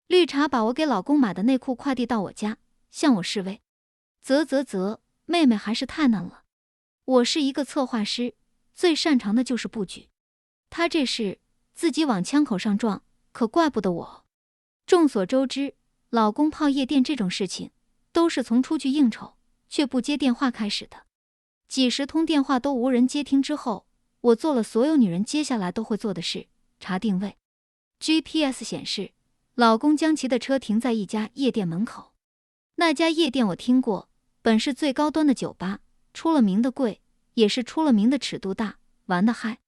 绿茶把我给老公买的内裤快递到我家，向我示威。妹妹还是太嫩了。我是一个策划师，最擅长的就是布局。她这是自己往枪口上撞，可怪不得我。众所周知，老公泡夜店这种事情，都是从出去应酬却不接电话开始的。几十通电话都无人接听之后，我做了所有女人接下来都会做的事，查定位。GPS 显示，老公将其的车停在一家夜店门口。那家夜店我听过，本是最高端的酒吧，出了名的贵，也是出了名的尺度大，玩得嗨。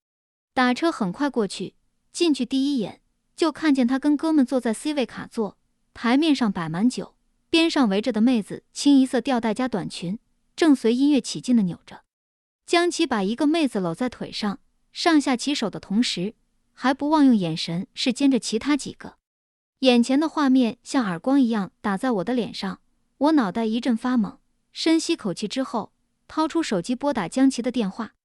打车很快过去，进去第一眼就看见他跟哥们坐在 C 位卡座，台面上摆满酒，边上围着的妹子清一色吊带加短裙，正随音乐起劲的扭着。江琪把一个妹子搂在腿上，上下其手的同时，还不忘用眼神视奸着其他几个。眼前的画面像耳光一样打在我的脸上，我脑袋一阵发懵，深吸口气之后，掏出手机拨打江琪的电话。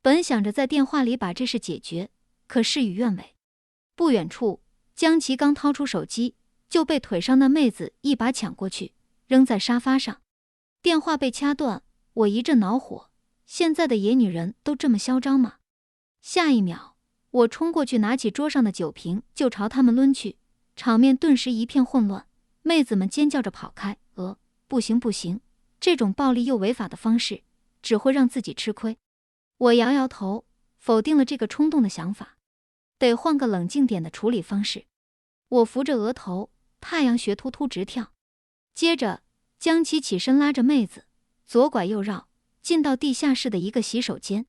本想着在电话里把这事解决，可事与愿违。不远处，江琪刚掏出手机，就被腿上那妹子一把抢过去，扔在沙发上。电话被掐断，我一阵恼火，现在的野女人都这么嚣张吗？下一秒，我冲过去拿起桌上的酒瓶就朝他们抡去，场面顿时一片混乱，妹子们尖叫着跑开。不行不行，这种暴力又违法的方式，只会让自己吃亏。我摇摇头，否定了这个冲动的想法，得换个冷静点的处理方式。我扶着额头，太阳穴突突直跳。接着，江琪起身拉着妹子，左拐右绕，进到地下室的一个洗手间。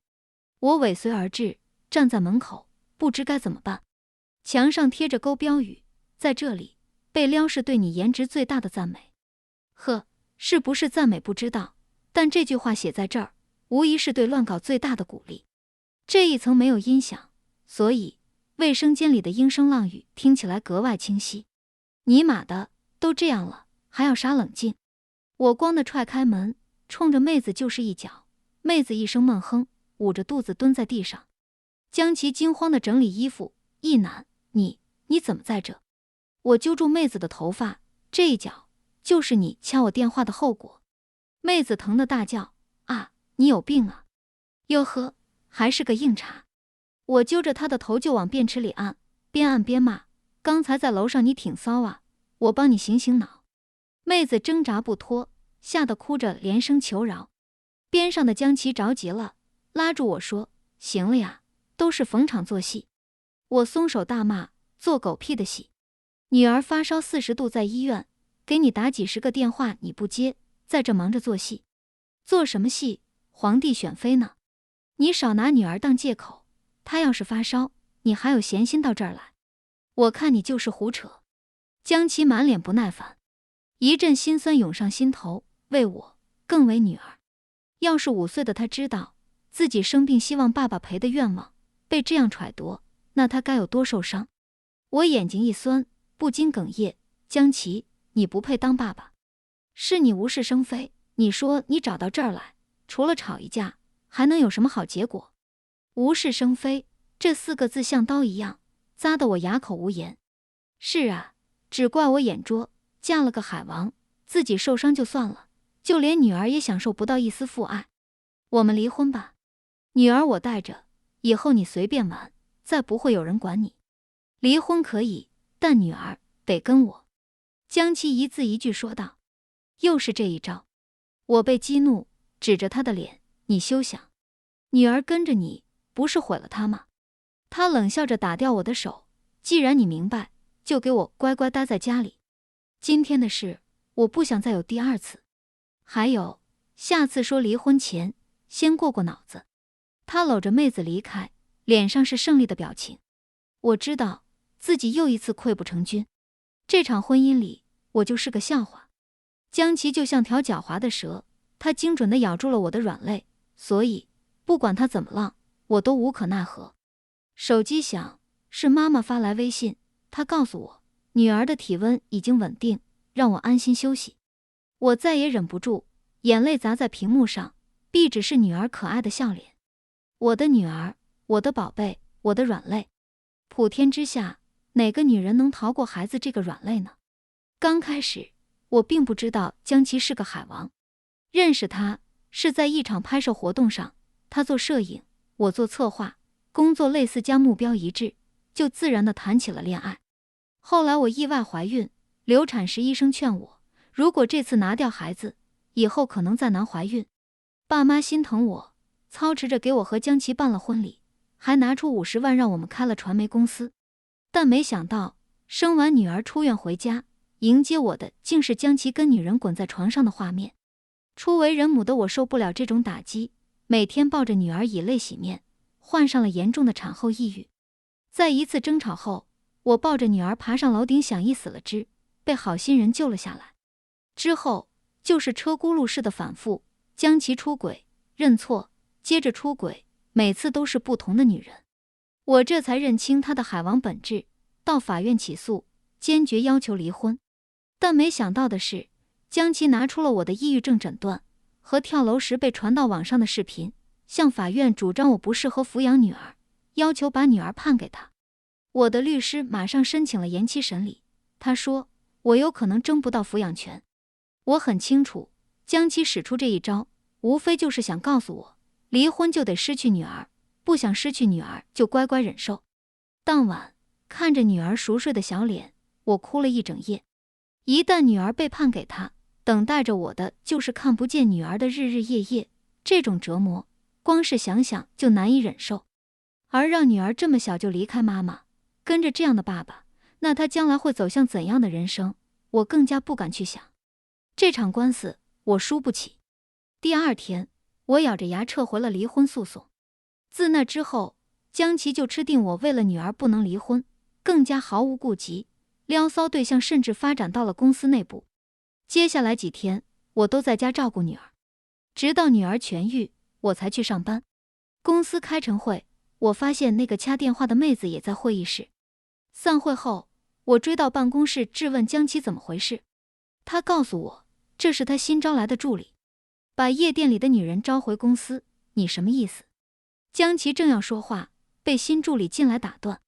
我尾随而至，站在门口，不知该怎么办。墙上贴着勾标语，在这里，被撩是对你颜值最大的赞美。呵，是不是赞美不知道，但这句话写在这儿，无疑是对乱搞最大的鼓励。这一层没有音响，所以卫生间里的莺声浪语听起来格外清晰。尼玛的，都这样了，还要啥冷静？我光地踹开门，冲着妹子就是一脚。妹子一声闷哼，捂着肚子蹲在地上。江琪惊慌地整理衣服，一喃：你怎么在这？我揪住妹子的头发，这一脚就是你掐我电话的后果。妹子疼得大叫：啊，你有病啊！哟呵，还是个硬茬。我揪着她的头就往便池里按，边按边骂：刚才在楼上你挺骚啊，我帮你醒醒脑。妹子挣扎不脱，吓得哭着连声求饶。边上的江琪着急了，拉住我说：行了呀，都是逢场作戏。我松手大骂：做狗屁的戏！女儿发烧40度在医院，给你打几十个电话你不接，在这忙着做戏。做什么戏？皇帝选妃呢？你少拿女儿当借口，她要是发烧，你还有闲心到这儿来？我看你就是胡扯。江琪满脸不耐烦，一阵心酸涌上心头，为我，更为女儿。要是5岁的她知道自己生病希望爸爸陪的愿望被这样揣度，那她该有多受伤？我眼睛一酸，不禁哽咽：江琪，你不配当爸爸。是你无事生非，你说你找到这儿来，除了吵一架，还能有什么好结果？无事生非，这4个字像刀一样，扎得我哑口无言。是啊，只怪我眼拙，嫁了个海王，自己受伤就算了，就连女儿也享受不到一丝父爱。我们离婚吧，女儿我带着，以后你随便玩，再不会有人管你。离婚可以，但女儿得跟我。江琪一字一句说道。又是这一招，我被激怒，指着他的脸：你休想！女儿跟着你，不是毁了她吗？他冷笑着打掉我的手：既然你明白，就给我乖乖待在家里。今天的事，我不想再有第2次。还有，下次说离婚前，先过过脑子。他搂着妹子离开，脸上是胜利的表情。我知道自己又一次溃不成军，这场婚姻里，我就是个笑话。江琪就像条狡猾的蛇，他精准地咬住了我的软肋，所以不管他怎么浪，我都无可奈何。手机响，是妈妈发来微信，她告诉我女儿的体温已经稳定，让我安心休息。我再也忍不住，眼泪砸在屏幕上，壁纸是女儿可爱的笑脸。我的女儿，我的宝贝，我的软肋。普天之下，哪个女人能逃过孩子这个软肋呢？刚开始我并不知道江琪是个海王，认识他是在一场拍摄活动上，他做摄影，我做策划，工作类似加目标一致，就自然地谈起了恋爱。后来我意外怀孕，流产时医生劝我，如果这次拿掉孩子，以后可能再难怀孕。爸妈心疼我，操持着给我和江琪办了婚礼，还拿出50万让我们开了传媒公司。但没想到，生完女儿出院回家，迎接我的竟是江琪跟女人滚在床上的画面。初为人母的我受不了这种打击，每天抱着女儿以泪洗面，患上了严重的产后抑郁。在一次争吵后，我抱着女儿爬上楼顶想一死了之，被好心人救了下来。之后就是车轱辘式的反复，江琪出轨，认错，接着出轨，每次都是不同的女人。我这才认清他的海王本质，到法院起诉，坚决要求离婚。但没想到的是，江琪拿出了我的抑郁症诊断和跳楼时被传到网上的视频，向法院主张我不适合抚养女儿，要求把女儿判给他。我的律师马上申请了延期审理，他说我有可能争不到抚养权。我很清楚，江琪使出这一招，无非就是想告诉我，离婚就得失去女儿，不想失去女儿就乖乖忍受。当晚看着女儿熟睡的小脸，我哭了一整夜。一旦女儿被判给他，等待着我的就是看不见女儿的日日夜夜，这种折磨，光是想想就难以忍受。而让女儿这么小就离开妈妈，跟着这样的爸爸，那她将来会走向怎样的人生，我更加不敢去想。这场官司我输不起。第二天，我咬着牙撤回了离婚诉讼。自那之后，江琪就吃定我为了女儿不能离婚，更加毫无顾忌，撩骚对象甚至发展到了公司内部。接下来几天，我都在家照顾女儿，直到女儿痊愈，我才去上班。公司开晨会，我发现那个掐电话的妹子也在会议室。散会后，我追到办公室质问江琪怎么回事，她告诉我，这是她新招来的助理，把夜店里的女人招回公司，你什么意思？江琪正要说话，被新助理进来打断。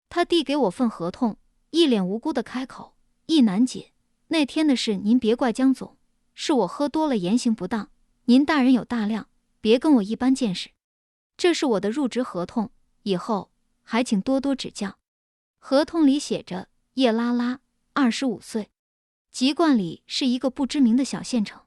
他递给我份合同，一脸无辜的开口，一楠姐，那天的事您别怪江总，是我喝多了言行不当，您大人有大量，别跟我一般见识。这是我的入职合同，以后还请多多指教。合同里写着叶拉拉，25岁，籍贯里是一个不知名的小县城。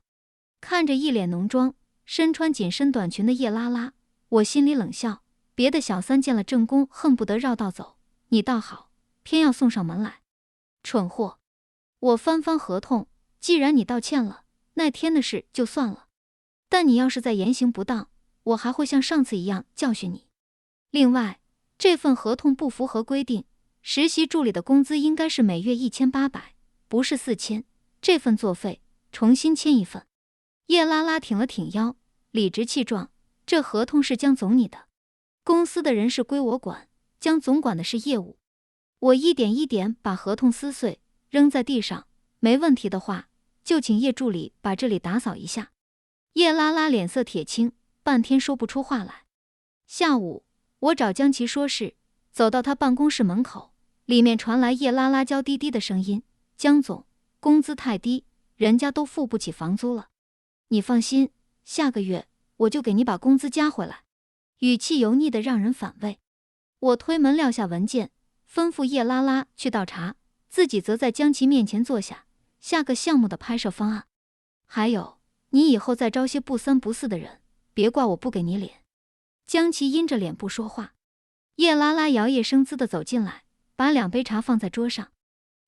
看着一脸浓妆，身穿紧身短裙的叶拉拉，我心里冷笑，别的小三见了正宫恨不得绕道走，你倒好，偏要送上门来。蠢货！我翻翻合同，既然你道歉了，那天的事就算了，但你要是再言行不当，我还会像上次一样教训你。另外，这份合同不符合规定，实习助理的工资应该是每月1800，不是4000，这份作废，重新签一份。叶拉拉挺了挺腰，理直气壮，这合同是江总你的，公司的人事归我管，江总管的是业务。我一点一点把合同撕碎，扔在地上，没问题的话，就请叶助理把这里打扫一下。叶拉拉脸色铁青，半天说不出话来。下午，我找江琪说事，走到他办公室门口，里面传来叶拉拉娇滴滴的声音，江总，工资太低，人家都付不起房租了。你放心，下个月我就给你把工资加回来。语气油腻的让人反胃。我推门撂下文件，吩咐叶拉拉去倒茶，自己则在江琪面前坐下，下个项目的拍摄方案。还有，你以后再招些不三不四的人，别怪我不给你脸。江琪阴着脸不说话。叶拉拉摇曳生姿地走进来，把2杯茶放在桌上。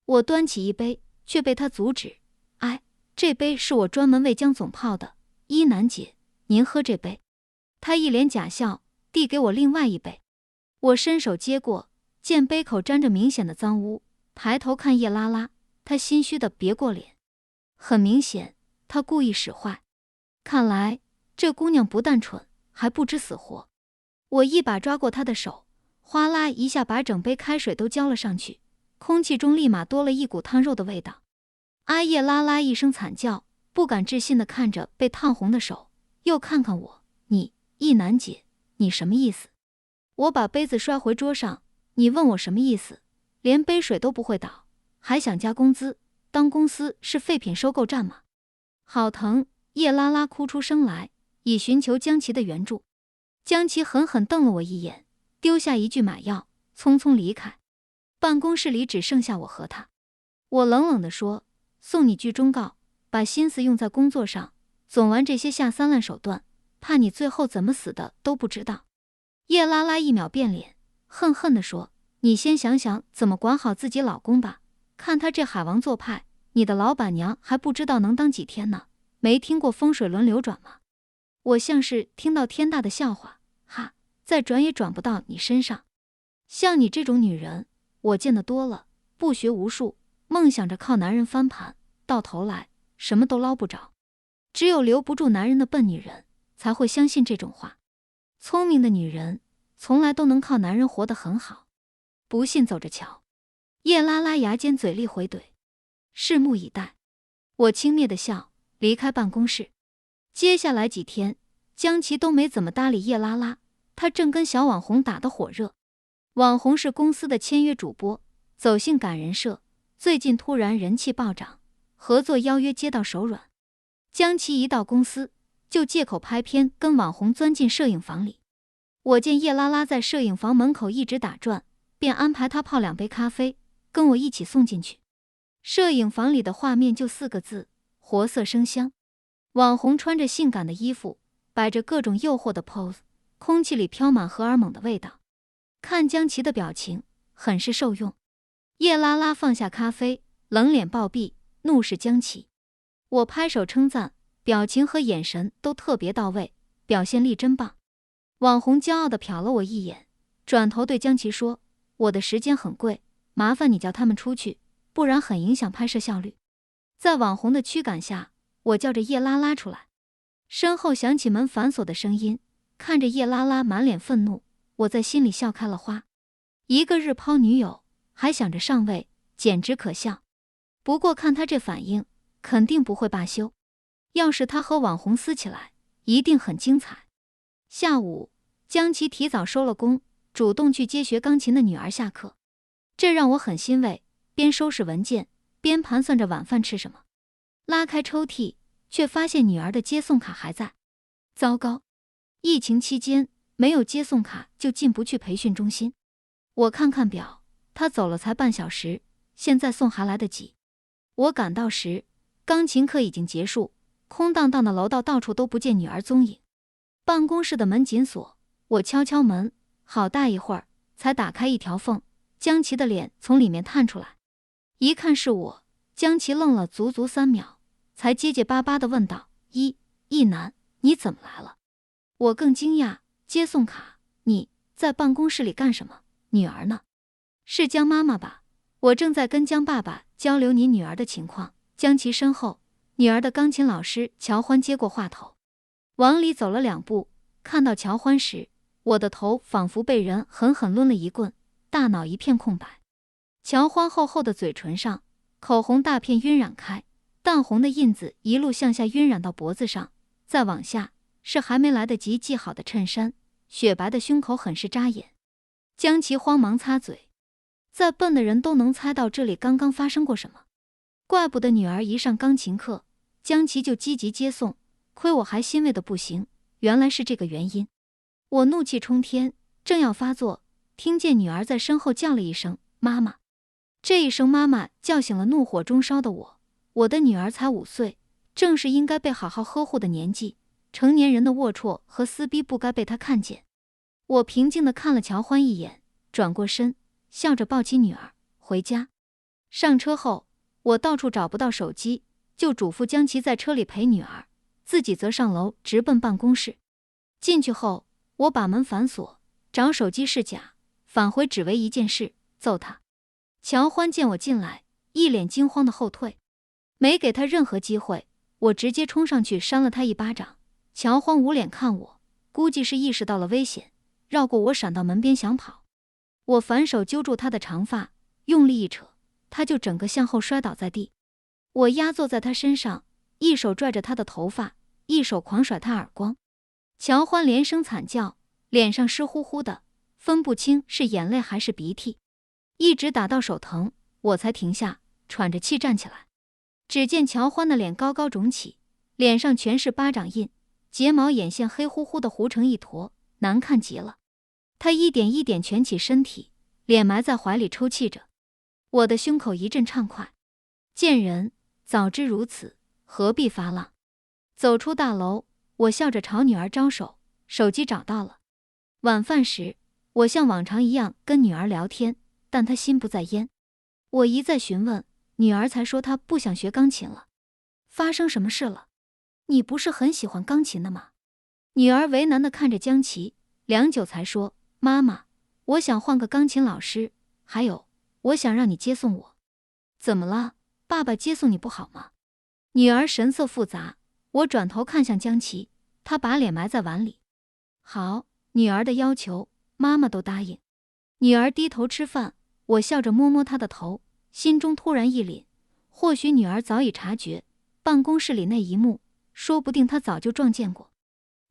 我端起一杯，却被他阻止。哎，这杯是我专门为江总泡的，一楠姐，您喝这杯。他一脸假笑，递给我另外一杯。我伸手接过，见杯口沾着明显的脏污，抬头看叶拉拉，她心虚的别过脸。很明显，她故意使坏。看来这姑娘不但蠢，还不知死活。我一把抓过她的手，哗啦一下把整杯开水都浇了上去，空气中立马多了一股烫肉的味道。阿叶拉拉一声惨叫，不敢置信地看着被烫红的手，又看看我，你，一楠姐，你什么意思？我把杯子摔回桌上，你问我什么意思？连杯水都不会倒，还想加工资，当公司是废品收购站吗？好疼！叶拉拉哭出声来，以寻求江琪的援助。江琪狠狠瞪了我一眼，丢下一句买药，匆匆离开。办公室里只剩下我和他。我冷冷地说：送你句忠告，把心思用在工作上，总玩这些下三滥手段，怕你最后怎么死的都不知道。叶拉拉一秒变脸，恨恨地说：你先想想怎么管好自己老公吧，看他这海王做派，你的老板娘还不知道能当几天呢。没听过风水轮流转吗？我像是听到天大的笑话，哈，再转也转不到你身上。像你这种女人，我见得多了，不学无术，梦想着靠男人翻盘，到头来什么都捞不着。只有留不住男人的笨女人，才会相信这种话。聪明的女人，从来都能靠男人活得很好。不信走着瞧。叶拉拉牙尖嘴利回怼，拭目以待。我轻蔑的笑，离开办公室。接下来几天，江琪都没怎么搭理叶拉拉，她正跟小网红打得火热。网红是公司的签约主播，走性感人设，最近突然人气暴涨，合作邀约接到手软。江琪一到公司，就借口拍片跟网红钻进摄影房里。我见叶拉拉在摄影房门口一直打转，便安排她泡2杯咖啡，跟我一起送进去。摄影房里的画面就4个字：活色生香。网红穿着性感的衣服，摆着各种诱惑的 pose， 空气里飘满荷尔蒙的味道。看江琪的表情，很是受用。叶拉拉放下咖啡，冷脸暴毙，怒视江琪。我拍手称赞，表情和眼神都特别到位，表现力真棒。网红骄傲地瞟了我一眼，转头对江琪说：我的时间很贵，麻烦你叫他们出去，不然很影响拍摄效率。在网红的驱赶下，我叫着叶拉拉出来。身后响起门反锁的声音，看着叶拉拉满脸愤怒，我在心里笑开了花。一个日抛女友，还想着上位，简直可笑。不过看他这反应，肯定不会罢休。要是他和网红撕起来，一定很精彩。下午，江琪提早收了工，主动去接学钢琴的女儿下课，这让我很欣慰，边收拾文件，边盘算着晚饭吃什么。拉开抽屉，却发现女儿的接送卡还在。糟糕，疫情期间没有接送卡就进不去培训中心。我看看表，她走了才半小时，现在送还来得及。我赶到时，钢琴课已经结束，空荡荡的楼道到处都不见女儿踪影。办公室的门紧锁，我敲敲门，好大一会儿才打开一条缝，江琪的脸从里面探出来。一看是我，江琪愣了足足3秒，才结结巴巴地问道：一楠，你怎么来了？我更惊讶，接送卡？你在办公室里干什么？女儿呢？是江妈妈吧？我正在跟江爸爸交流你女儿的情况。江琪身后，女儿的钢琴老师乔欢接过话头，往里走了2步，看到乔欢时，我的头仿佛被人狠狠抡了一棍，大脑一片空白。乔欢厚厚的嘴唇上，口红大片晕染开，淡红的印子一路向下晕染到脖子上，再往下是还没来得及系好的衬衫，雪白的胸口很是扎眼。江琪慌忙擦嘴，再笨的人都能猜到这里刚刚发生过什么。怪不得女儿一上钢琴课，江琪就积极接送，亏我还欣慰的不行，原来是这个原因。我怒气冲天，正要发作，听见女儿在身后叫了一声妈妈。这一声妈妈叫醒了怒火中烧的我。我的女儿才5岁，正是应该被好好呵护的年纪，成年人的龌龊和撕逼不该被她看见。我平静地看了乔欢一眼，转过身，笑着抱起女儿回家。上车后，我到处找不到手机，就嘱咐江琪在车里陪女儿，自己则上楼直奔办公室。进去后，我把门反锁，找手机是假，返回只为一件事：揍他。乔欢见我进来，一脸惊慌的后退，没给他任何机会，我直接冲上去扇了他一巴掌。乔欢捂脸看我，估计是意识到了危险，绕过我闪到门边想跑。我反手揪住他的长发，用力一扯，他就整个向后摔倒在地。我压坐在他身上，一手拽着他的头发，一手狂甩他耳光。乔欢连声惨叫，脸上湿乎乎的，分不清是眼泪还是鼻涕，一直打到手疼，我才停下，喘着气站起来。只见乔欢的脸高高肿起，脸上全是巴掌印，睫毛眼线黑乎乎的糊成一坨，难看极了。他一点一点蜷起身体，脸埋在怀里抽泣着。我的胸口一阵畅快。贱人，早知如此，何必发浪？走出大楼，我笑着朝女儿招手，手机找到了。晚饭时，我像往常一样跟女儿聊天，但她心不在焉。我一再询问，女儿才说她不想学钢琴了。发生什么事了？你不是很喜欢钢琴的吗？女儿为难地看着江琪，良久才说，妈妈，我想换个钢琴老师，还有，我想让你接送我。怎么了？爸爸接送你不好吗？女儿神色复杂，我转头看向江琪，她把脸埋在碗里。好，女儿的要求，妈妈都答应。女儿低头吃饭，我笑着摸摸她的头，心中突然一凛，或许女儿早已察觉办公室里那一幕，说不定她早就撞见过。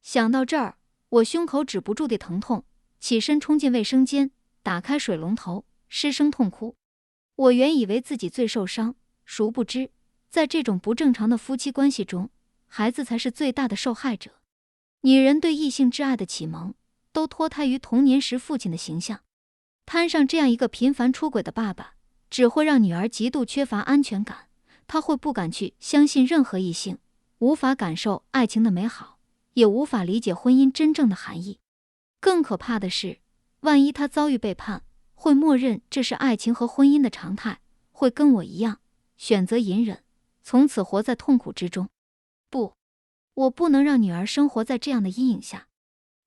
想到这儿，我胸口止不住的疼痛，起身冲进卫生间，打开水龙头，失声痛哭。我原以为自己最受伤，殊不知，在这种不正常的夫妻关系中，孩子才是最大的受害者。女人对异性之爱的启蒙，都脱胎于童年时父亲的形象。摊上这样一个频繁出轨的爸爸，只会让女儿极度缺乏安全感，她会不敢去相信任何异性，无法感受爱情的美好，也无法理解婚姻真正的含义。更可怕的是，万一她遭遇背叛，会默认这是爱情和婚姻的常态，会跟我一样，选择隐忍，从此活在痛苦之中。不，我不能让女儿生活在这样的阴影下。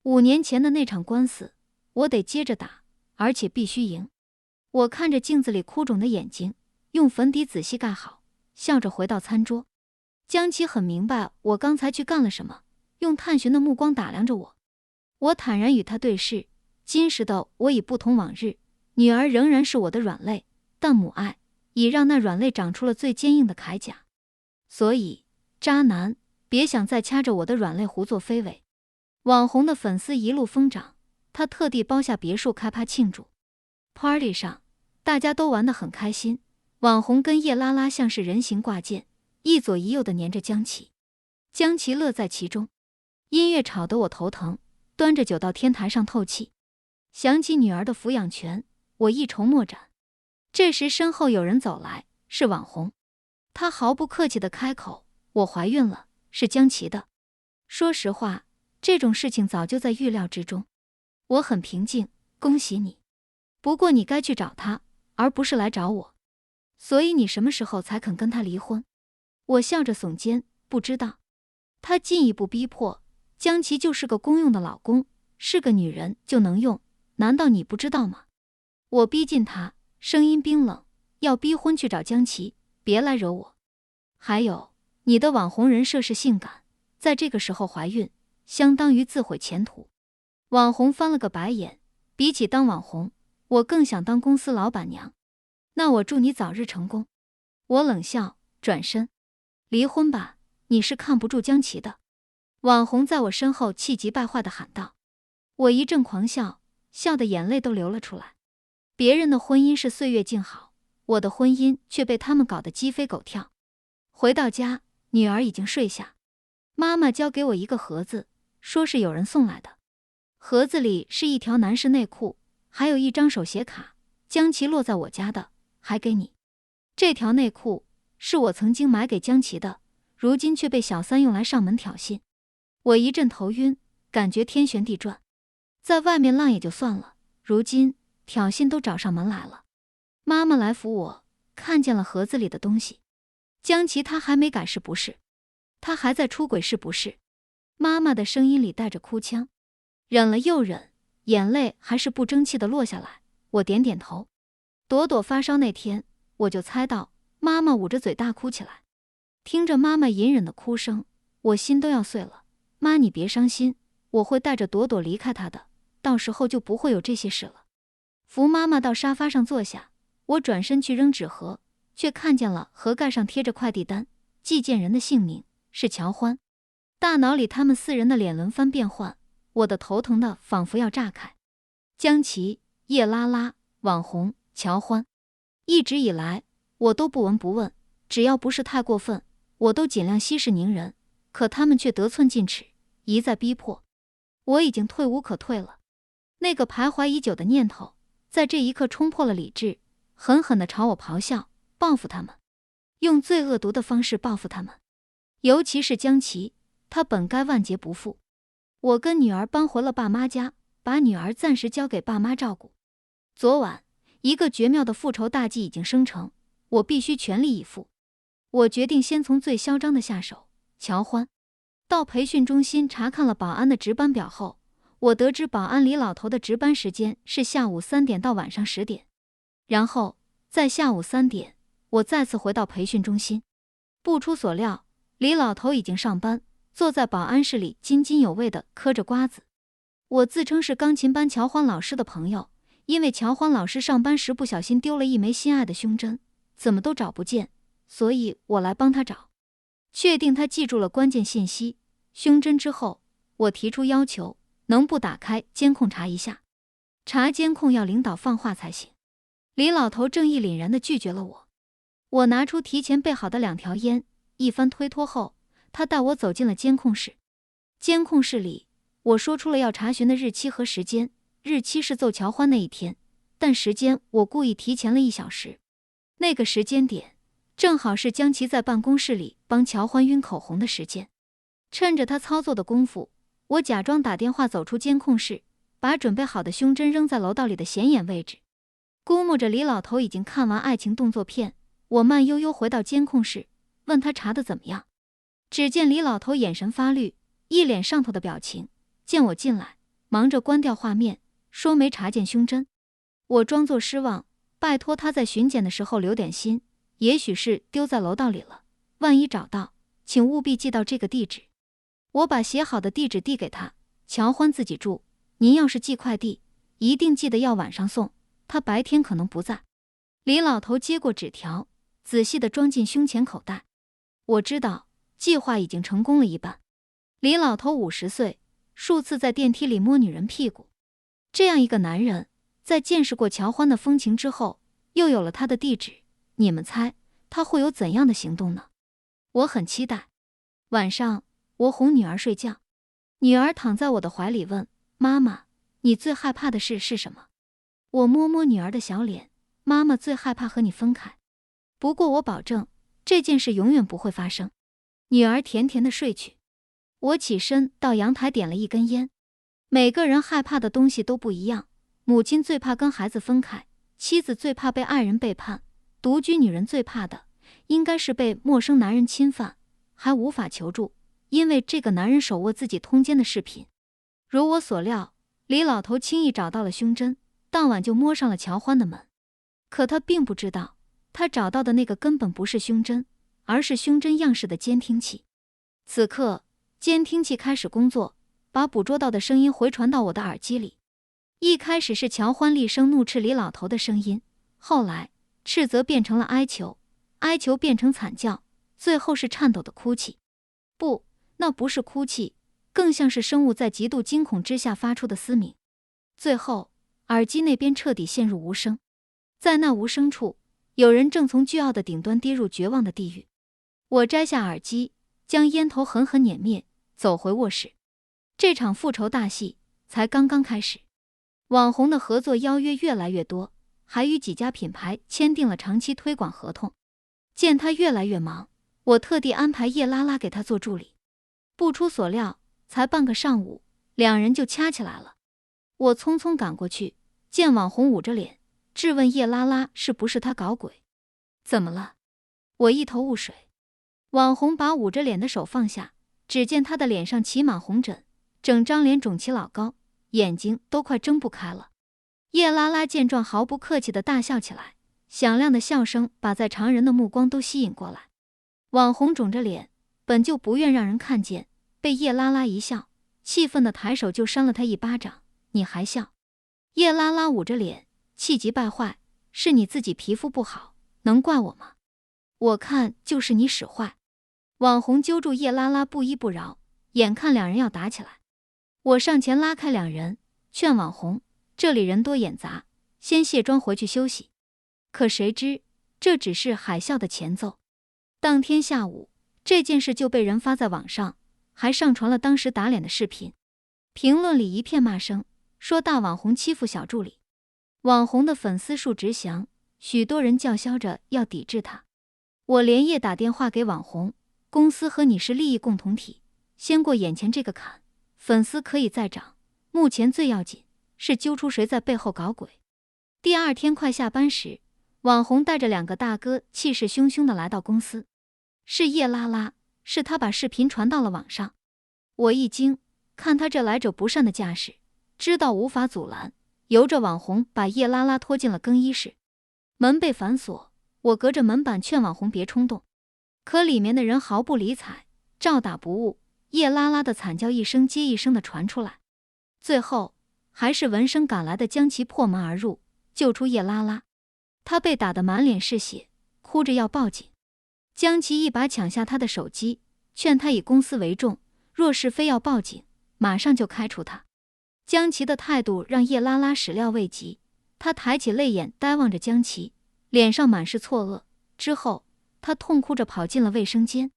5年前的那场官司，我得接着打，而且必须赢。我看着镜子里哭肿的眼睛，用粉底仔细盖好，笑着回到餐桌。江琪很明白我刚才去干了什么，用探寻的目光打量着我。我坦然与他对视，今时的我已不同往日，女儿仍然是我的软肋，但母爱已让那软肋长出了最坚硬的铠甲。所以，渣男，别想再掐着我的软肋胡作非为。网红的粉丝一路疯涨，他特地包下别墅开趴庆祝。Party 上，大家都玩得很开心，网红跟叶拉拉像是人形挂件，一左一右地黏着江琪。江琪乐在其中，音乐吵得我头疼，端着酒到天台上透气。想起女儿的抚养权，我一筹莫展。这时身后有人走来，是网红。他毫不客气地开口，我怀孕了，是江琪的。说实话，这种事情早就在预料之中。我很平静，恭喜你。不过你该去找他，而不是来找我。所以你什么时候才肯跟他离婚？我笑着耸肩，不知道。他进一步逼迫，江琪就是个公用的老公，是个女人就能用，难道你不知道吗？我逼近他，声音冰冷，要逼婚去找江琪，别来惹我。还有，你的网红人设是性感，在这个时候怀孕，相当于自毁前途。网红翻了个白眼，比起当网红，我更想当公司老板娘。那我祝你早日成功。我冷笑，转身。离婚吧，你是看不住江琪的。网红在我身后气急败坏地喊道。我一阵狂笑，笑得眼泪都流了出来。别人的婚姻是岁月静好，我的婚姻却被他们搞得鸡飞狗跳。回到家，女儿已经睡下。妈妈交给我一个盒子，说是有人送来的。盒子里是一条男士内裤，还有一张手写卡，江琪落在我家的，还给你。这条内裤是我曾经买给江琪的，如今却被小三用来上门挑衅。我一阵头晕，感觉天旋地转。在外面浪也就算了，如今挑衅都找上门来了。妈妈来扶我，看见了盒子里的东西。江琪他还没改是不是？他还在出轨是不是？妈妈的声音里带着哭腔。忍了又忍，眼泪还是不争气地落下来。我点点头。朵朵发烧那天，我就猜到妈妈捂着嘴大哭起来。听着妈妈隐忍的哭声，我心都要碎了。妈，你别伤心，我会带着朵朵离开她的，到时候就不会有这些事了。扶妈妈到沙发上坐下，我转身去扔纸盒，却看见了盒盖上贴着快递单，寄件人的姓名是乔欢。大脑里他们4人的脸轮番变换，我的头疼的仿佛要炸开。江琪、叶拉拉、网红、乔欢，一直以来我都不闻不问，只要不是太过分，我都尽量息事宁人，可他们却得寸进尺，一再逼迫。我已经退无可退了，那个徘徊已久的念头，在这一刻冲破了理智，狠狠地朝我咆哮，报复他们，用最恶毒的方式报复他们。尤其是江琪，他本该万劫不复。我跟女儿搬回了爸妈家，把女儿暂时交给爸妈照顾。昨晚，一个绝妙的复仇大计已经生成，我必须全力以赴。我决定先从最嚣张的下手，乔欢。到培训中心查看了保安的值班表后，我得知保安李老头的值班时间是下午3点到晚上10点。然后，在下午3点，我再次回到培训中心。不出所料，李老头已经上班，坐在保安室里津津有味地嗑着瓜子。我自称是钢琴班乔欢老师的朋友，因为乔欢老师上班时不小心丢了一枚心爱的胸针，怎么都找不见，所以我来帮他找。确定他记住了关键信息胸针之后，我提出要求，能不打开监控查一下？查监控要领导放话才行。李老头正义凛然地拒绝了我。我拿出提前备好的2条烟，一番推脱后，他带我走进了监控室。监控室里，我说出了要查询的日期和时间，日期是揍乔欢那一天，但时间我故意提前了1小时。那个时间点正好是江琪在办公室里帮乔欢晕口红的时间。趁着他操作的功夫，我假装打电话走出监控室，把准备好的胸针扔在楼道里的显眼位置。估摸着李老头已经看完爱情动作片，我慢悠悠回到监控室，问他查得怎么样。只见李老头眼神发绿，一脸上头的表情，见我进来，忙着关掉画面，说没查见胸针。我装作失望，拜托他在巡检的时候留点心，也许是丢在楼道里了，万一找到，请务必寄到这个地址。我把写好的地址递给他，乔欢自己住，您要是寄快递，一定记得要晚上送，他白天可能不在。李老头接过纸条，仔细地装进胸前口袋。我知道，计划已经成功了一半。李老头50岁，数次在电梯里摸女人屁股。这样一个男人，在见识过乔欢的风情之后，又有了他的地址，你们猜他会有怎样的行动呢？我很期待。晚上，我哄女儿睡觉，女儿躺在我的怀里问：“妈妈，你最害怕的事是什么？”我摸摸女儿的小脸，妈妈最害怕和你分开。不过我保证，这件事永远不会发生。女儿甜甜地睡去。我起身到阳台点了一根烟。每个人害怕的东西都不一样，母亲最怕跟孩子分开，妻子最怕被爱人背叛，独居女人最怕的应该是被陌生男人侵犯，还无法求助，因为这个男人手握自己通奸的视频。如我所料，李老头轻易找到了胸针，当晚就摸上了乔欢的门。可他并不知道，他找到的那个根本不是胸针，而是胸针样式的监听器。此刻，监听器开始工作，把捕捉到的声音回传到我的耳机里。一开始是乔欢厉声怒斥李老头的声音，后来斥责变成了哀求，哀求变成惨叫，最后是颤抖的哭泣。不，那不是哭泣，更像是生物在极度惊恐之下发出的嘶鸣。最后，耳机那边彻底陷入无声。在那无声处，有人正从倨傲的顶端跌入绝望的地狱。我摘下耳机，将烟头狠狠碾灭，走回卧室。这场复仇大戏才刚刚开始。网红的合作邀约越来越多，还与几家品牌签订了长期推广合同。见他越来越忙，我特地安排叶拉拉给他做助理。不出所料，才半个上午，2人就掐起来了。我匆匆赶过去，见网红捂着脸，质问叶拉拉是不是他搞鬼。怎么了？我一头雾水。网红把捂着脸的手放下，只见他的脸上起满红疹，整张脸肿起老高，眼睛都快睁不开了。叶拉拉见状毫不客气地大笑起来，响亮的笑声把在场人的目光都吸引过来。网红肿着脸，本就不愿让人看见，被叶拉拉一笑，气愤地抬手就扇了他一巴掌。你还笑？叶拉拉捂着脸，气急败坏，是你自己皮肤不好，能怪我吗？我看就是你使坏。网红揪住叶拉拉不依不饶，眼看2人要打起来。我上前拉开2人，劝网红，这里人多眼杂，先卸妆回去休息。可谁知，这只是海啸的前奏。当天下午，这件事就被人发在网上，还上传了当时打脸的视频。评论里一片骂声，说大网红欺负小助理。网红的粉丝数直翔，许多人叫嚣着要抵制他。我连夜打电话给网红，公司和你是利益共同体，先过眼前这个坎，粉丝可以再涨，目前最要紧是揪出谁在背后搞鬼。第二天快下班时，网红带着2个大哥气势汹汹地来到公司，是叶拉拉，是他把视频传到了网上。我一惊，看他这来者不善的架势，知道无法阻拦，由着网红把叶拉拉拖进了更衣室。门被反锁，我隔着门板劝网红别冲动，可里面的人毫不理睬，照打不误。叶拉拉的惨叫一声接一声地传出来，最后还是闻声赶来的江琪破门而入，救出叶拉拉。他被打得满脸是血，哭着要报警。江琪一把抢下他的手机，劝他以公司为重，若是非要报警，马上就开除他。江琪的态度让叶拉拉始料未及，他抬起泪眼呆望着江琪，脸上满是错愕。之后他痛哭着跑进了卫生间。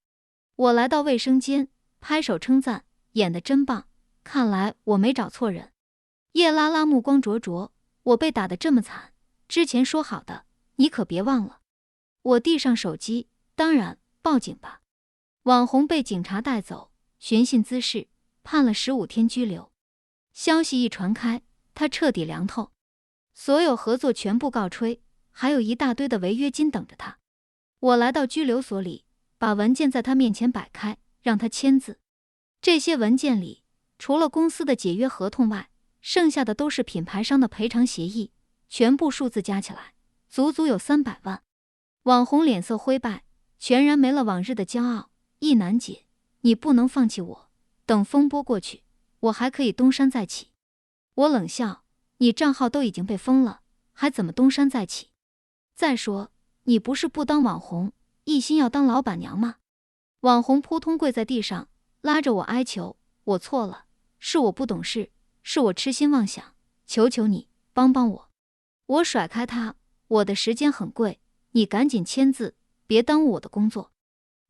我来到卫生间，拍手称赞，演得真棒，看来我没找错人。叶拉拉目光灼灼，我被打得这么惨，之前说好的，你可别忘了。我递上手机，当然，报警吧。网红被警察带走，寻衅滋事，判了15天拘留。消息一传开，他彻底凉透，所有合作全部告吹，还有一大堆的违约金等着他。我来到拘留所里，把文件在他面前摆开，让他签字。这些文件里，除了公司的解约合同外，剩下的都是品牌商的赔偿协议，全部数字加起来，足足有300万。网红脸色灰败，全然没了往日的骄傲。一楠姐，你不能放弃我，等风波过去，我还可以东山再起。我冷笑，你账号都已经被封了，还怎么东山再起？再说，你不是不当网红，一心要当老板娘吗？网红扑通跪在地上，拉着我哀求，我错了，是我不懂事，是我痴心妄想，求求你帮帮我。我甩开他，我的时间很贵，你赶紧签字，别耽误我的工作。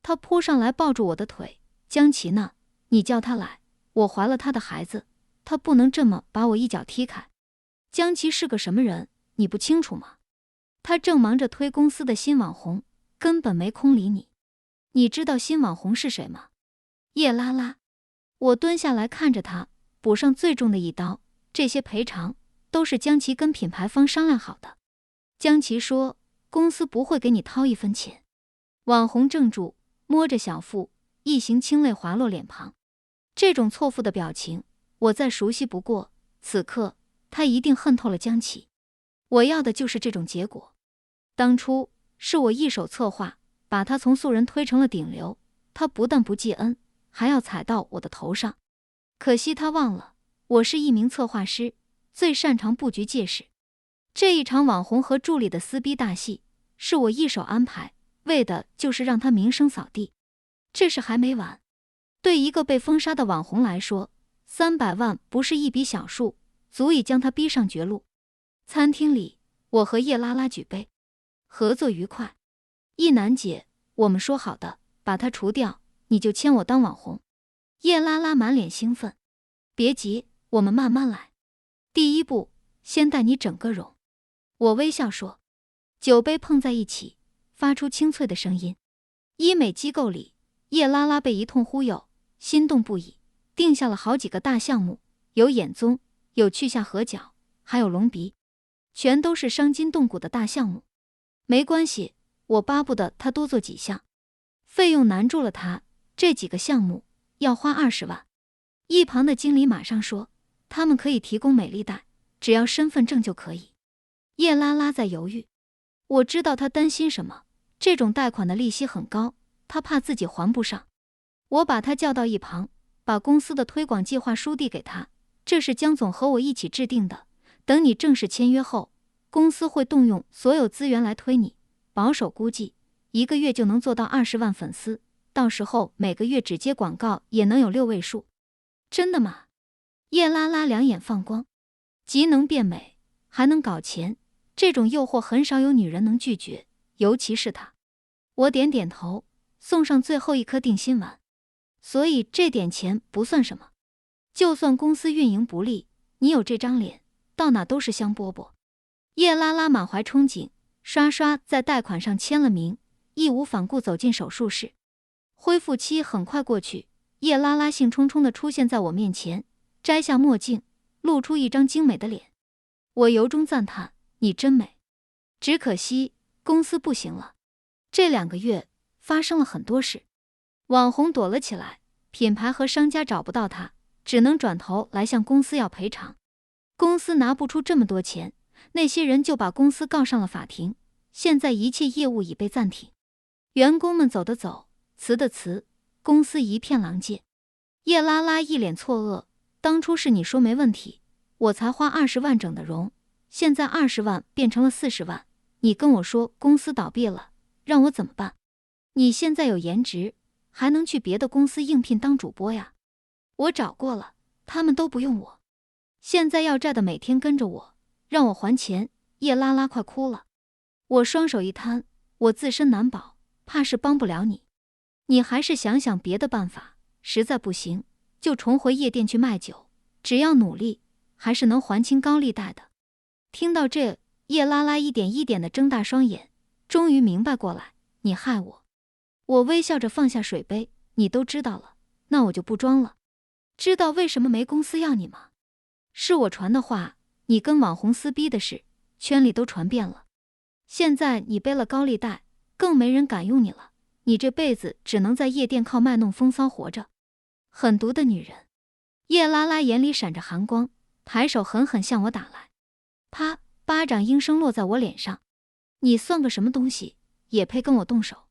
他扑上来抱住我的腿，江琪呢？你叫他来，我怀了他的孩子，他不能这么把我一脚踢开。江琪是个什么人，你不清楚吗？他正忙着推公司的新网红，根本没空理你。你知道新网红是谁吗？叶拉拉。我蹲下来看着他，补上最重的一刀，这些赔偿都是江琪跟品牌方商量好的。江琪说，公司不会给你掏1分钱。网红怔住，摸着小腹，一行清泪滑落脸庞。这种错付的表情，我再熟悉不过。此刻，他一定恨透了江琪。我要的就是这种结果。当初是我一手策划，把他从素人推成了顶流，他不但不记恩，还要踩到我的头上。可惜他忘了，我是一名策划师，最擅长布局借势。这一场网红和助理的撕逼大戏，是我一手安排，为的就是让他名声扫地。这事还没完，对一个被封杀的网红来说，300万不是一笔小数，足以将他逼上绝路。餐厅里，我和叶拉拉举杯，合作愉快。一楠姐，我们说好的，把他除掉，你就签我当网红。叶拉拉满脸兴奋，别急，我们慢慢来。第一步，先带你整个容。我微笑说。酒杯碰在一起，发出清脆的声音。医美机构里，叶拉拉被一通忽悠，心动不已，定下了好几个大项目，有眼棕，有去下颌角，还有隆鼻，全都是伤筋动骨的大项目。没关系，我巴不得他多做几项。费用难住了他，这几个项目要花20万。一旁的经理马上说，他们可以提供美丽贷，只要身份证就可以。叶拉拉在犹豫，我知道他担心什么，这种贷款的利息很高，他怕自己还不上。我把他叫到一旁，把公司的推广计划书递给他，这是江总和我一起制定的，等你正式签约后，公司会动用所有资源来推你，保守估计1个月就能做到20万粉丝，到时候每个月只接广告也能有6位数。真的吗？叶拉拉两眼放光，既能变美，还能搞钱，这种诱惑很少有女人能拒绝，尤其是她。我点点头，送上最后一颗定心丸。所以这点钱不算什么。就算公司运营不利，你有这张脸，到哪都是香饽饽。叶拉拉满怀憧憬，刷刷在贷款上签了名，义无反顾走进手术室。恢复期很快过去，叶拉拉兴冲冲地出现在我面前，摘下墨镜，露出一张精美的脸。我由衷赞叹，你真美。只可惜公司不行了。这2个月发生了很多事，网红躲了起来，品牌和商家找不到他，只能转头来向公司要赔偿。公司拿不出这么多钱，那些人就把公司告上了法庭。现在一切业务已被暂停，员工们走的走，辞的辞，公司一片狼藉。叶拉拉一脸错愕，当初是你说没问题，我才花20万整的容，现在20万变成了40万，你跟我说公司倒闭了，让我怎么办？你现在有颜值，还能去别的公司应聘当主播呀？我找过了，他们都不用我。现在要债的每天跟着我，让我还钱。叶拉拉快哭了。我双手一摊，我自身难保，怕是帮不了你。你还是想想别的办法，实在不行就重回夜店去卖酒，只要努力，还是能还清高利贷的。听到这，叶拉拉一点一点地睁大双眼，终于明白过来，你害我。我微笑着放下水杯，你都知道了，那我就不装了。知道为什么没公司要你吗？是我传的话，你跟网红撕逼的事，圈里都传遍了。现在你背了高利贷，更没人敢用你了，你这辈子只能在夜店靠卖弄风骚活着。狠毒的女人。叶拉拉眼里闪着寒光，抬手狠狠向我打来。啪，巴掌应声落在我脸上。你算个什么东西，也配跟我动手？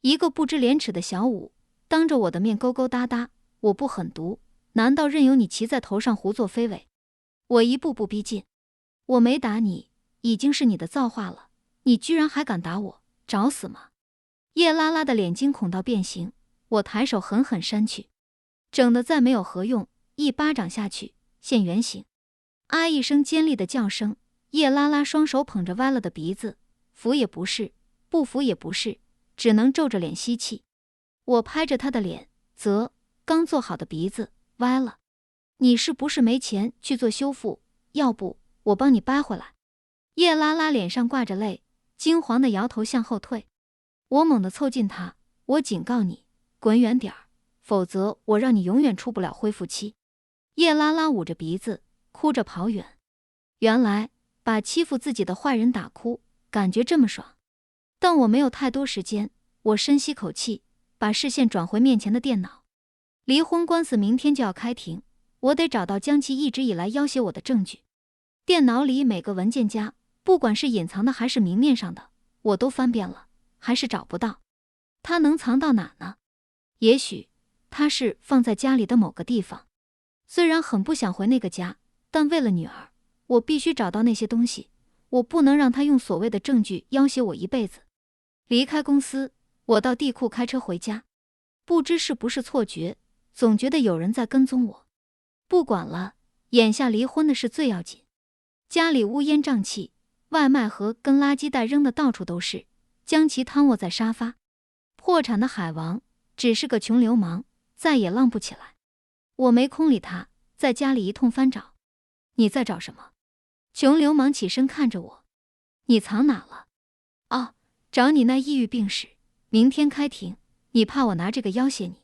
一个不知廉耻的小五，当着我的面勾勾搭搭，我不狠毒，难道任由你骑在头上胡作非为？我一步步逼近。我没打你，已经是你的造化了，你居然还敢打我，找死吗？叶拉拉的脸惊恐到变形，我抬手狠狠扇去，整的再没有何用，一巴掌下去，现原形。啊一声尖利的叫声，叶拉拉双手捧着歪了的鼻子，服也不是，不服也不是，只能皱着脸吸气。我拍着她的脸，啧，刚做好的鼻子歪了，你是不是没钱去做修复？要不我帮你掰回来。叶拉拉脸上挂着泪，惊惶地摇头向后退。我猛地凑近她，我警告你，滚远点儿，否则我让你永远出不了恢复期。叶拉拉捂着鼻子，哭着跑远。原来把欺负自己的坏人打哭，感觉这么爽。但我没有太多时间，我深吸口气，把视线转回面前的电脑。离婚官司明天就要开庭，我得找到江琪一直以来要挟我的证据。电脑里每个文件夹，不管是隐藏的还是明面上的，我都翻遍了，还是找不到。他能藏到哪呢？也许他是放在家里的某个地方。虽然很不想回那个家，但为了女儿，我必须找到那些东西。我不能让他用所谓的证据要挟我一辈子。离开公司，我到地库开车回家。不知是不是错觉，总觉得有人在跟踪我。不管了，眼下离婚的事最要紧。家里乌烟瘴气，外卖盒跟垃圾袋扔的到处都是，将其瘫卧在沙发。破产的海王只是个穷流氓，再也浪不起来。我没空理他，在家里一通翻找。你在找什么？穷流氓起身看着我。你藏哪了？哦，找你那抑郁病史，明天开庭，你怕我拿这个要挟你？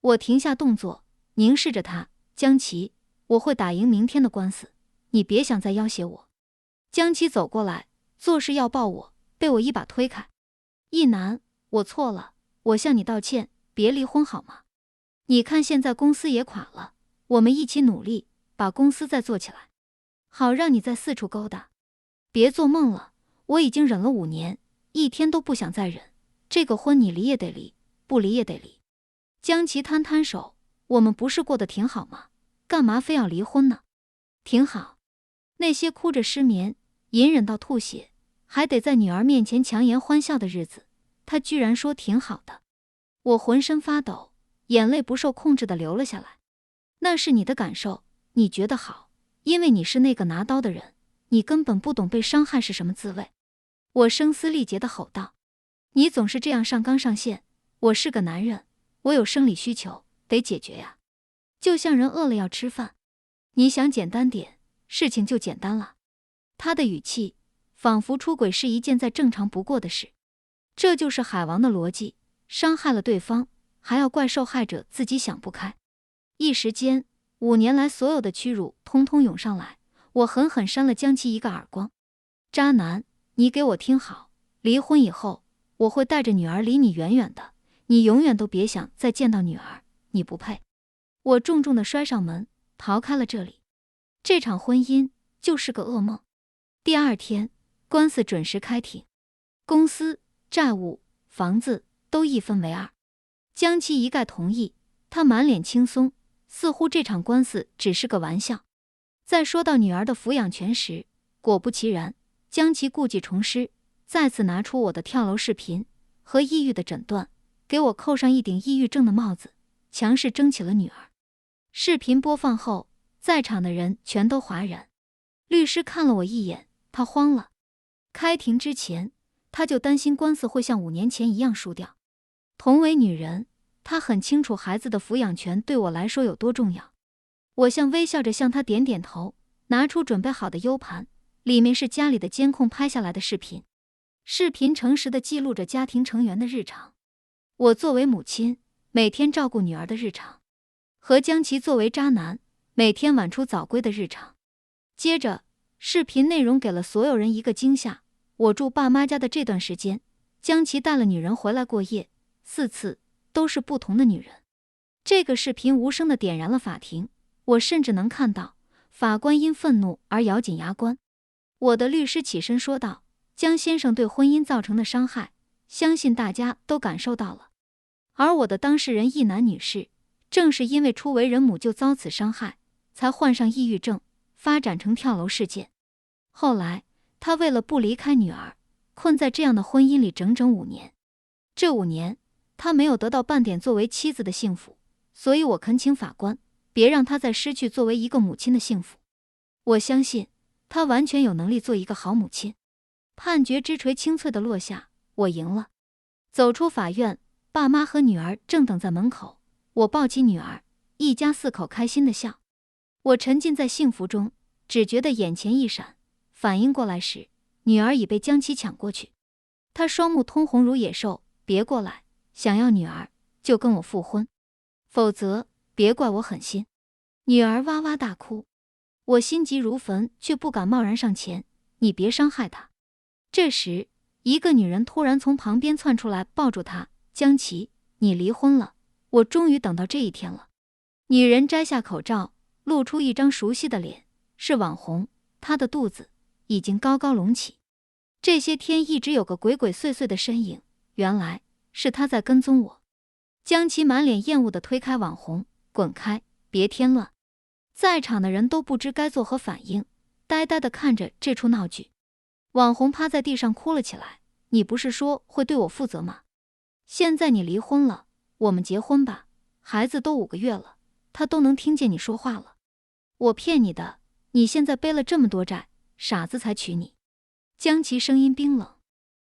我停下动作，凝视着他。江琪，我会打赢明天的官司，你别想再要挟我。江琪走过来，做事要抱我，被我一把推开。一男，我错了，我向你道歉，别离婚好吗？你看现在公司也垮了，我们一起努力，把公司再做起来，好让你再四处勾搭。别做梦了，我已经忍了5年，一天都不想再忍。这个婚你离也得离，不离也得离。江琪摊摊手，我们不是过得挺好吗？干嘛非要离婚呢？挺好。那些哭着失眠，隐忍到吐血，还得在女儿面前强颜欢笑的日子，他居然说挺好的。我浑身发抖，眼泪不受控制地流了下来。那是你的感受，你觉得好，因为你是那个拿刀的人，你根本不懂被伤害是什么滋味。我声嘶力竭地吼道。你总是这样上纲上线，我是个男人，我有生理需求，得解决呀。就像人饿了要吃饭，你想简单点，事情就简单了。他的语气仿佛出轨是一件再正常不过的事。这就是海王的逻辑，伤害了对方，还要怪受害者自己想不开。一时间，5年来所有的屈辱通通涌上来，我狠狠扇了江琪一个耳光。渣男，你给我听好，离婚以后，我会带着女儿离你远远的，你永远都别想再见到女儿，你不配。我重重地摔上门，逃开了这里。这场婚姻就是个噩梦。第2天，官司准时开庭，公司、债务、房子都一分为二。江琪一概同意，他满脸轻松，似乎这场官司只是个玩笑。在说到女儿的抚养权时，果不其然，江琪故技重施，再次拿出我的跳楼视频和抑郁的诊断，给我扣上一顶抑郁症的帽子，强势争起了女儿。视频播放后，在场的人全都哗然。律师看了我一眼，他慌了。开庭之前，他就担心官司会像5年前一样输掉。同为女人，她很清楚孩子的抚养权对我来说有多重要。我微笑着向他点点头，拿出准备好的 U 盘，里面是家里的监控拍下来的视频。视频诚实地记录着家庭成员的日常，我作为母亲每天照顾女儿的日常，和江琪作为渣男每天晚出早归的日常。接着，视频内容给了所有人一个惊吓。我住爸妈家的这段时间，江琪带了女人回来过夜，4次，都是不同的女人。这个视频无声地点燃了法庭，我甚至能看到法官因愤怒而咬紧牙关。我的律师起身说道：“江先生对婚姻造成的伤害，相信大家都感受到了。而我的当事人易楠女士，正是因为初为人母就遭此伤害，才患上抑郁症，发展成跳楼事件。后来，她为了不离开女儿，困在这样的婚姻里整整5年。这5年，她没有得到半点作为妻子的幸福，所以我恳请法官，别让她再失去作为一个母亲的幸福。我相信，她完全有能力做一个好母亲。”判决之锤清脆地落下，我赢了。走出法院，爸妈和女儿正等在门口，我抱起女儿，一家4口开心地笑。我沉浸在幸福中，只觉得眼前一闪，反应过来时，女儿已被江琪抢过去。她双目通红如野兽，别过来，想要女儿就跟我复婚，否则别怪我狠心。女儿哇哇大哭，我心急如焚，却不敢贸然上前，你别伤害她。这时，一个女人突然从旁边窜出来，抱住她：“江琪，你离婚了，我终于等到这一天了。”女人摘下口罩，露出一张熟悉的脸，是网红，她的肚子已经高高隆起。这些天一直有个鬼鬼祟祟的身影，原来是她在跟踪我。江琪满脸厌恶地推开网红：“滚开，别添乱。”在场的人都不知该作何反应，呆呆地看着这出闹剧。网红趴在地上哭了起来：“你不是说会对我负责吗？现在你离婚了，我们结婚吧，孩子都5个月了，他都能听见你说话了。我骗你的，你现在背了这么多债，傻子才娶你。”江琪声音冰冷。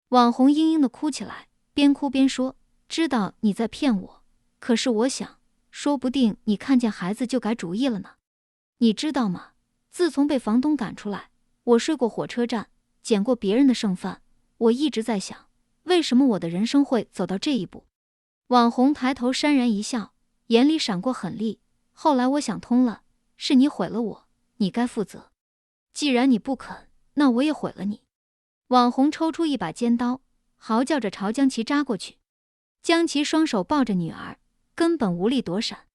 网红嘤嘤地哭起来，边哭边说：“知道你在骗我，可是我想，说不定你看见孩子就改主意了呢。你知道吗？自从被房东赶出来，我睡过火车站，捡过别人的剩饭，我一直在想，为什么我的人生会走到这一步。”网红抬头潸然一笑，眼里闪过狠厉：“后来我想通了，是你毁了我，你该负责。既然你不肯，那我也毁了你。”网红抽出一把尖刀，嚎叫着朝江琪扎过去。江琪双手抱着女儿，根本无力躲闪，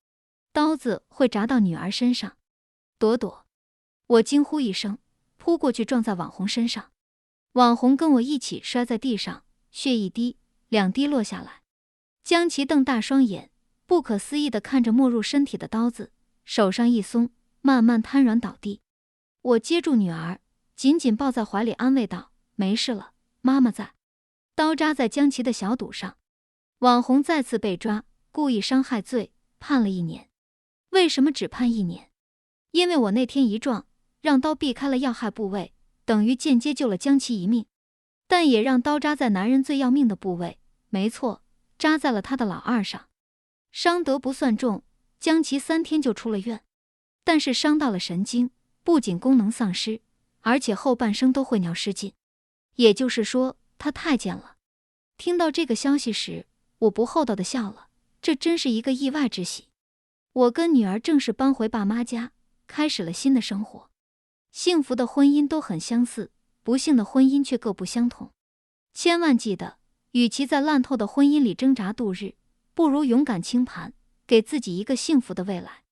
刀子会扎到女儿身上。躲躲！我惊呼一声，扑过去撞在网红身上。网红跟我一起摔在地上，血一滴2滴落下来。江琪瞪大双眼，不可思议地看着没入身体的刀子，手上一松，慢慢瘫软倒地。我接住女儿，紧紧抱在怀里，安慰道：“没事了，妈妈在。”刀扎在江琪的小肚上。网红再次被抓，故意伤害罪，判了1年。为什么只判1年？因为我那天一撞，让刀避开了要害部位，等于间接救了江琪一命，但也让刀扎在男人最要命的部位。没错，扎在了他的老二上，伤得不算重，江琪3天就出了院。但是伤到了神经，不仅功能丧失，而且后半生都会尿失禁，也就是说他太监了。听到这个消息时，我不厚道的笑了，这真是一个意外之喜。我跟女儿正式搬回爸妈家，开始了新的生活。幸福的婚姻都很相似，不幸的婚姻却各不相同。千万记得，与其在烂透的婚姻里挣扎度日，不如勇敢清盘，给自己一个幸福的未来。